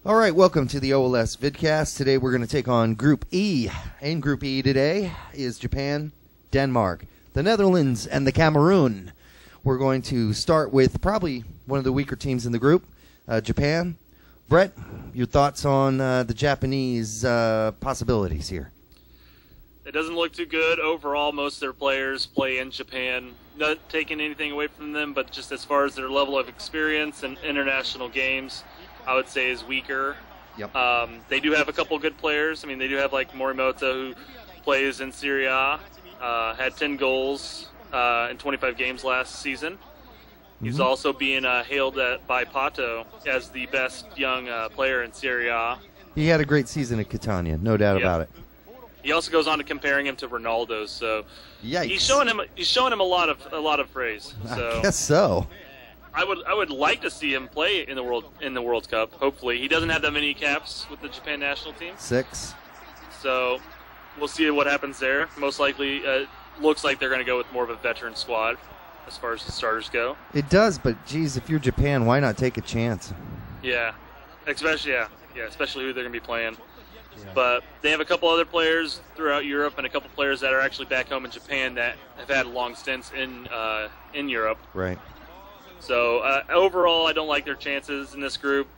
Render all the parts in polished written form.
All right, welcome to the OLS vidcast. Today we're going to take on Group E. In Group E today is Japan, Denmark, the Netherlands, and the Cameroon. We're going to start with probably one of the weaker teams in the group, Japan. Brett, your thoughts on the Japanese possibilities here? It doesn't look too good. Overall, most of their players play in Japan. Not taking anything away from them, but just as far as their level of experience in international games, I would say is weaker. Yep. They do have a couple good players. I mean, they do have like Morimoto, who plays in Serie A, had 10 goals in 25 games last season. He's also being hailed by Pato as the best young player in Serie A. He had a great season at Catania, no doubt about it. He also goes on to comparing him to Ronaldo, so Yikes. he's showing him a lot of praise. So I guess so. I would like to see him play in the World Cup. Hopefully, he doesn't have that many caps with the Japan national team. 6. So we'll see what happens there. Most likely, looks like they're going to go with more of a veteran squad as far as the starters go. It does, but geez, if you're Japan, why not take a chance? Yeah, especially who they're going to be playing. Yeah. But they have a couple other players throughout Europe and a couple players that are actually back home in Japan that have had long stints in Europe. Right. So overall, I don't like their chances in this group.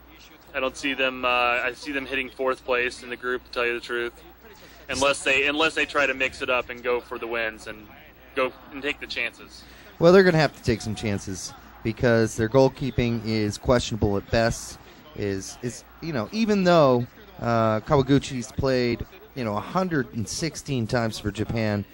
I don't see them. I see them hitting 4th place in the group, to tell you the truth, unless they try to mix it up and go for the wins and go and take the chances. Well, they're going to have to take some chances because their goalkeeping is questionable at best. Even though Kawaguchi's played 116 times for Japan,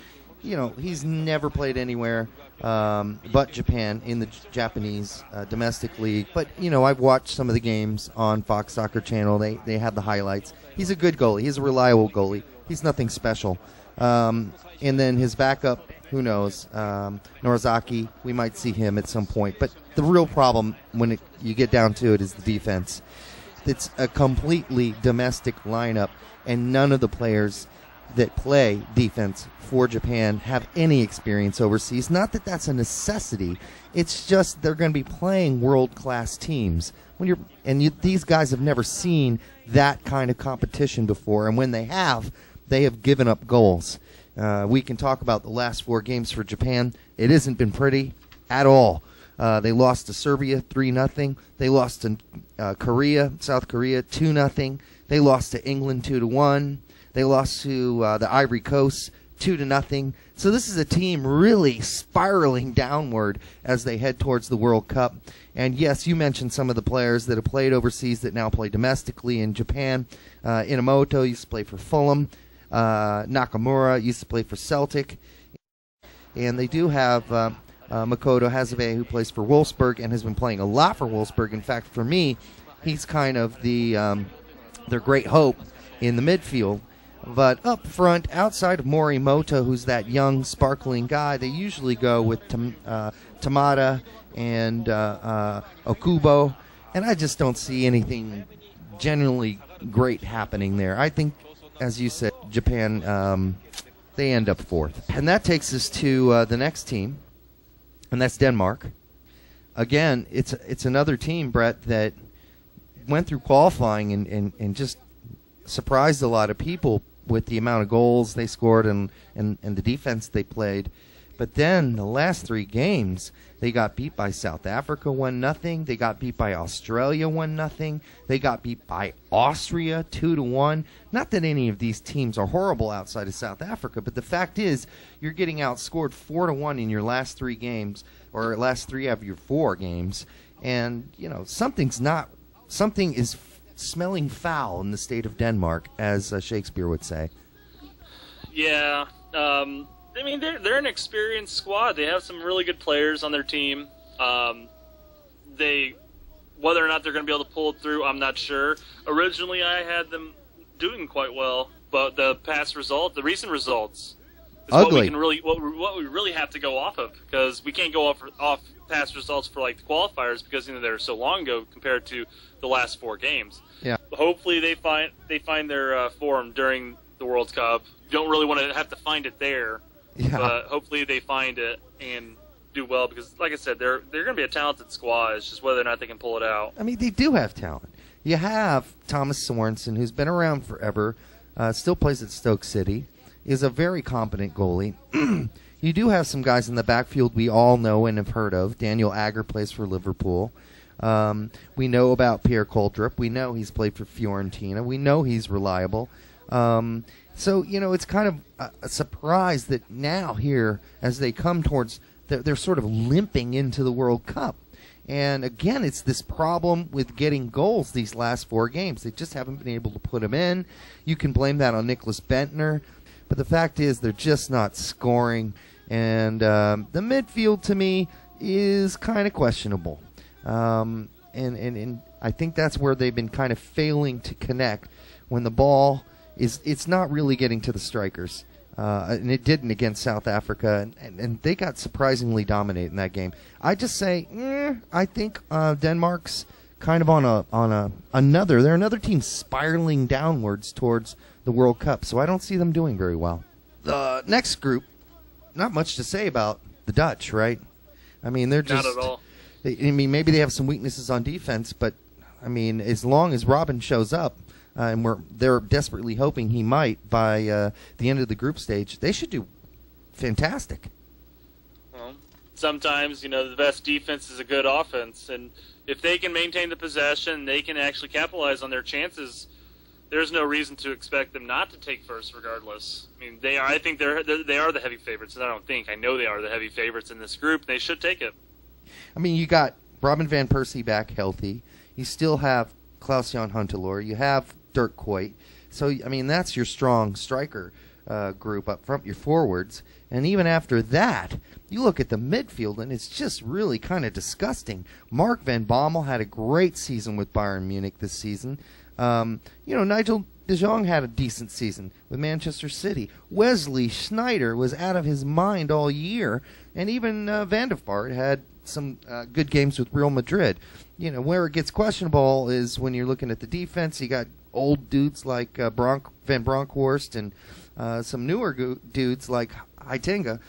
he's never played anywhere but Japan in the Japanese domestic league. But, I've watched some of the games on Fox Soccer Channel. They have the highlights. He's a good goalie. He's a reliable goalie. He's nothing special. And then his backup, who knows, Norizaki, we might see him at some point. But the real problem when you get down to it is the defense. It's a completely domestic lineup, and none of the players that play defense for Japan have any experience overseas. Not that that's a necessity. It's just they're going to be playing world-class teams. These guys have never seen that kind of competition before, and when they have given up goals. We can talk about the last 4 games for Japan. It hasn't been pretty at all. They lost to Serbia 3-0. They lost to South Korea 2-0. They lost to England 2-1. They lost to the Ivory Coast 2-0. So this is a team really spiraling downward as they head towards the World Cup. And yes, you mentioned some of the players that have played overseas that now play domestically in Japan. Inamoto used to play for Fulham. Nakamura used to play for Celtic. And they do have Makoto Hazave, who plays for Wolfsburg and has been playing a lot for Wolfsburg. In fact, for me, he's kind of their great hope in the midfield. But up front, outside of Morimoto, who's that young, sparkling guy, they usually go with Tamada and Okubo. And I just don't see anything genuinely great happening there. I think, as you said, Japan, they end up 4th. And that takes us to the next team, and that's Denmark. Again, it's another team, Brett, that went through qualifying and just surprised a lot of people with the amount of goals they scored and the defense they played. But then the last 3 games, they got beat by South Africa 1-0. They got beat by Australia 1-0. They got beat by Austria 2-1. Not that any of these teams are horrible outside of South Africa, but the fact is you're getting outscored 4-1 in your last 3 games, or last 3 of your 4 games. And, something is smelling foul in the state of Denmark, as Shakespeare would say. Yeah, I mean, they're an experienced squad. They have some really good players on their team. Whether or not they're going to be able to pull it through, I'm not sure. Originally, I had them doing quite well, but the recent results, is ugly. What we really have to go off of, because we can't go off past results for like the qualifiers because they're so long ago compared to the last 4 games. Yeah. Hopefully they find their form during the World Cup. Don't really want to have to find it there. Yeah. But hopefully they find it and do well, because like I said, they're going to be a talented squad. It's just whether or not they can pull it out. I mean, they do have talent. you have Thomas Sorensen, who's been around forever, still plays at Stoke City, is a very competent goalie. You do have some guys in the backfield we all know and have heard of. Daniel Agger plays for Liverpool. We know about Pierre Coldrup. We know he's played for Fiorentina. We know he's reliable. So, it's kind of a surprise that now here, as they come towards, they're sort of limping into the World Cup. And again, it's this problem with getting goals these last 4 games. They just haven't been able to put them in. You can blame that on Nicholas Bentner. But the fact is they're just not scoring. And the midfield, to me, is kind of questionable. And I think that's where they've been kind of failing to connect when the ball it's not really getting to the strikers. And it didn't against South Africa, and they got surprisingly dominated in that game. I just say, I think Denmark's kind of on another. They're another team spiraling downwards towards the World Cup, so I don't see them doing very well. The next group, not much to say about the Dutch, right? I mean, they're just not at all. Maybe they have some weaknesses on defense, but I mean, as long as Robin shows up. And they're desperately hoping he might by the end of the group stage. They should do fantastic. Well, sometimes, the best defense is a good offense. And if they can maintain the possession, they can actually capitalize on their chances. There's no reason to expect them not to take first regardless. I mean, I think they are the heavy favorites. And I know they are the heavy favorites in this group. They should take it. I mean, you got Robin Van Persie back healthy. You still have Klaus-Jan Huntelaar. You have Dirk Kuyt. So, I mean, that's your strong striker group up front, your forwards. And even after that, you look at the midfield, and it's just really kind of disgusting. Mark Van Bommel had a great season with Bayern Munich this season. Nigel de Jong had a decent season with Manchester City. Wesley Sneijder was out of his mind all year. And even Van der Vaart had some good games with Real Madrid. Where it gets questionable is when you're looking at the defense. You got old dudes like Van Bronckhorst and some newer dudes like Heitinga.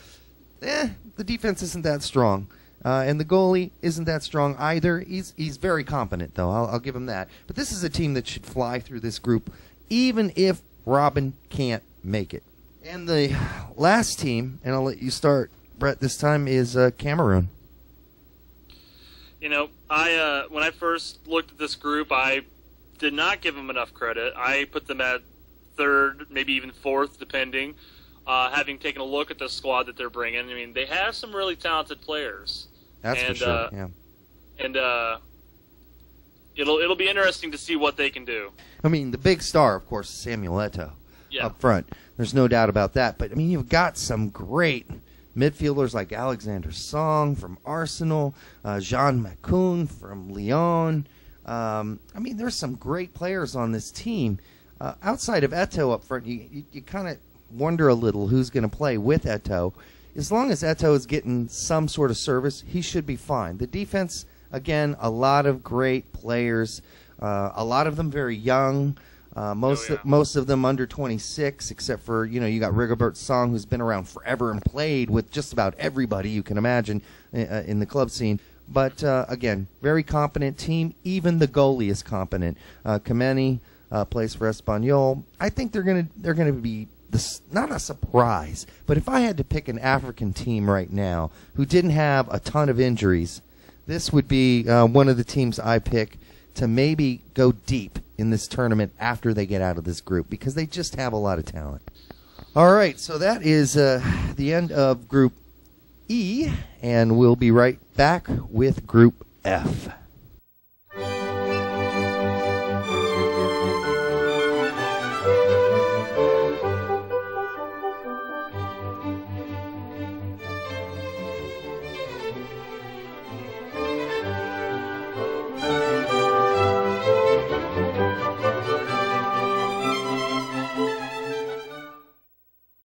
The defense isn't that strong. And the goalie isn't that strong either. He's very competent, though. I'll give him that. But this is a team that should fly through this group, even if Robin can't make it. And the last team, and I'll let you start, Brett, this time, is Cameroon. When I first looked at this group, I did not give them enough credit. I put them at 3rd, maybe even 4th, depending. Having taken a look at the squad that they're bringing, I mean, they have some really talented players. That's for sure. Yeah. And it'll be interesting to see what they can do. I mean, the big star, of course, is Samuel Eto'o up front. There's no doubt about that. But I mean, you've got some great midfielders like Alexander Song from Arsenal, Jean Macoun from Lyon. I mean, there's some great players on this team. Outside of Eto'o up front, you kind of wonder a little who's going to play with Eto'o. As long as Eto'o is getting some sort of service, he should be fine. The defense, again, a lot of great players, a lot of them very young. Most of them under 26, except for, you got Rigobert Song, who's been around forever and played with just about everybody you can imagine in the club scene. But, again, very competent team. Even the goalie is competent. Kameni plays for Espanyol. I think they're gonna be not a surprise, but if I had to pick an African team right now who didn't have a ton of injuries, this would be one of the teams I pick to maybe go deep in this tournament after they get out of this group, because they just have a lot of talent. All right, so that is the end of Group E, and we'll be right back with Group F.